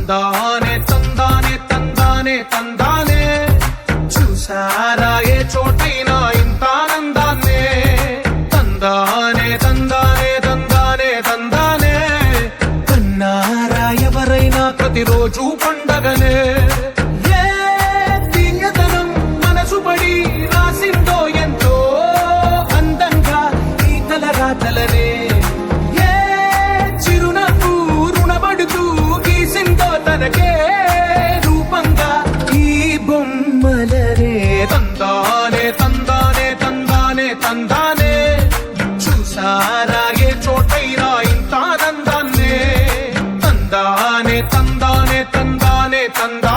తందానే తందానే తందానే తందానే చూసారా ఏ చోటైనా ఇంత ఆనందాన్నే తందానే తందానే తందానే తందానే కన్నారా ఎవరైనా ప్రతిరోజు పండగనే ఏ తీయదనం మనసు పడి రాసిందో ఎంతో అందంగా ఈ తలరాతలనే తనకే రూపంగా ఈ బొమ్మలరే తందానే తందానే తందానే తందానే చూసారా ఏ చోటైనా ఇంత ఆనందాన్నే తందానే తందానే తందానే తందానే